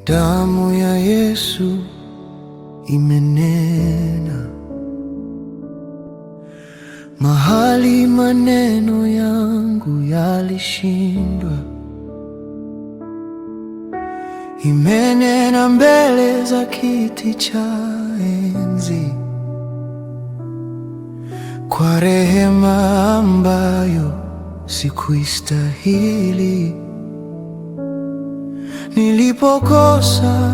Damu ya Yesu imenena mahali maneno yangu yalishindwa. Imenena mbele za kiti cha enzi kwa rehema ambayo sikuistahili. Nilipokosa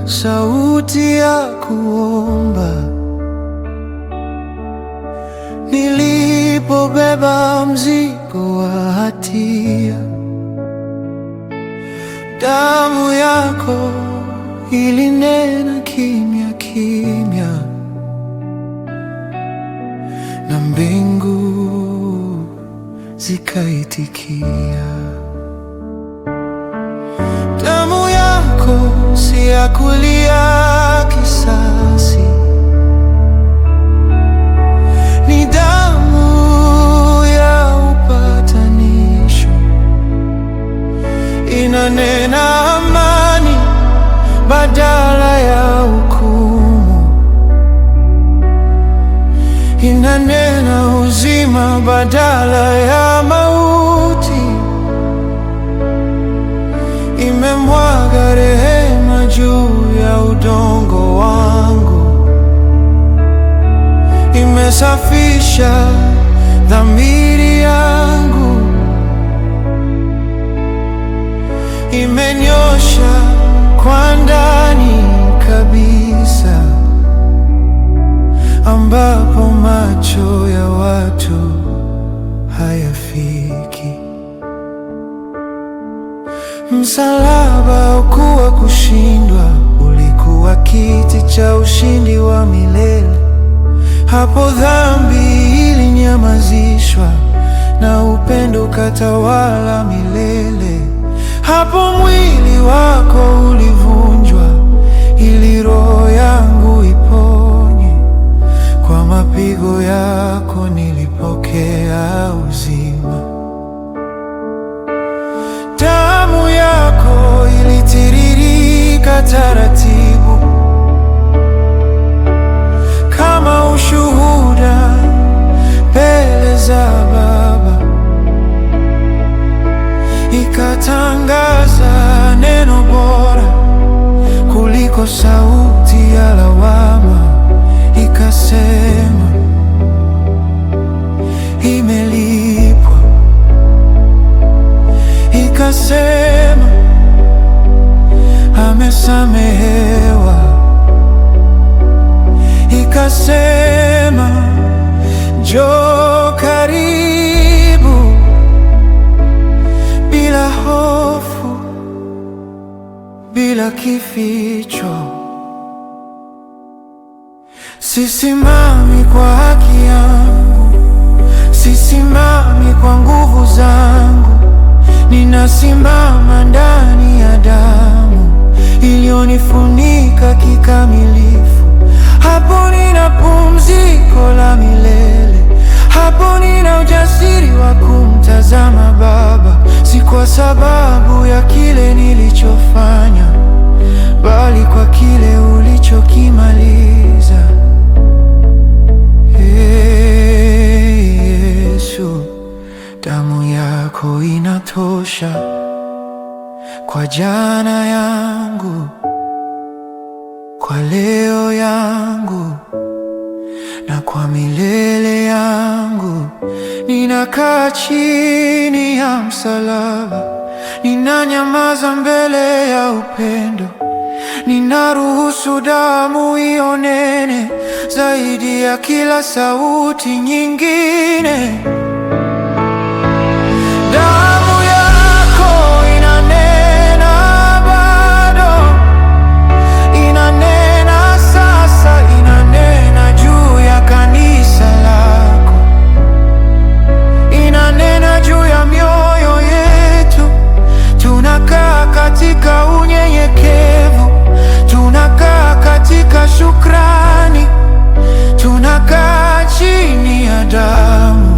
sauti ya kuomba, nilipobeba mzigo wa hatia, damu yako ilinena kimya kimya, na mbingu zikaitikia. Damu yako si ya kulia kisasi, ni damu ya upatanisho. Inanena amani badala ya hukumu, inanena uzima badala ya mauti. Imemwaga rehema juu ya udongo wangu, imesafisha dhamiri yangu, imenyosha kwa ndani kabisa, ambapo macho ya watu hayafiki. Msalaba ukuwa kushindwa, ulikuwa kiti cha ushindi wa milele. Hapo dhambi ilinyamazishwa na upendo ukatawala milele. Hapo mwili wako ulivunjwa ili roho yangu iponywe. Kwa mapigo yako nilipokea uzima. Damu yako ilitiririka taratibu kama ushuhuda mbele za Baba, ikatangaza neno bora kuliko sauti ya lawama. Ikasema, imelipwa. Ikasema, amesamehewa. Ikasema, njoo karibu bila hofu, bila kificho. Sisimami kwa haki yangu, sisimami kwa nguvu zangu, ninasimama ndani ya damu iliyonifunika kikamilifu. Hapo nina pumziko la milele, hapo nina ujasiri wa kumtazama Baba, si kwa sababu ya kile nilichofanya, bali kwa kile ulichokimaliza. Yesu, damu yako inatosha kwa jana yangu, kwa leo yangu, na kwa milele yangu. Ninakaa chini ya msalaba, ninanyamaza mbele ya upendo, ninaruhusu damu ionene zaidi ya kila sauti nyingine. Damu yako inanena bado, inanena sasa, inanena juu ya kanisa lako, inanena juu ya mioyo yetu. Tunakaa katika unyenyekevu, tunakaa katika shukrani, tunakaa chini ya damu.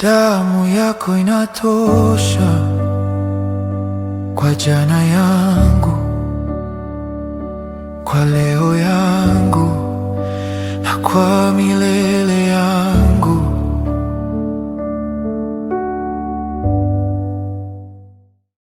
damu yako inatosha kwa jana yangu, kwa leo yangu na kwa milele.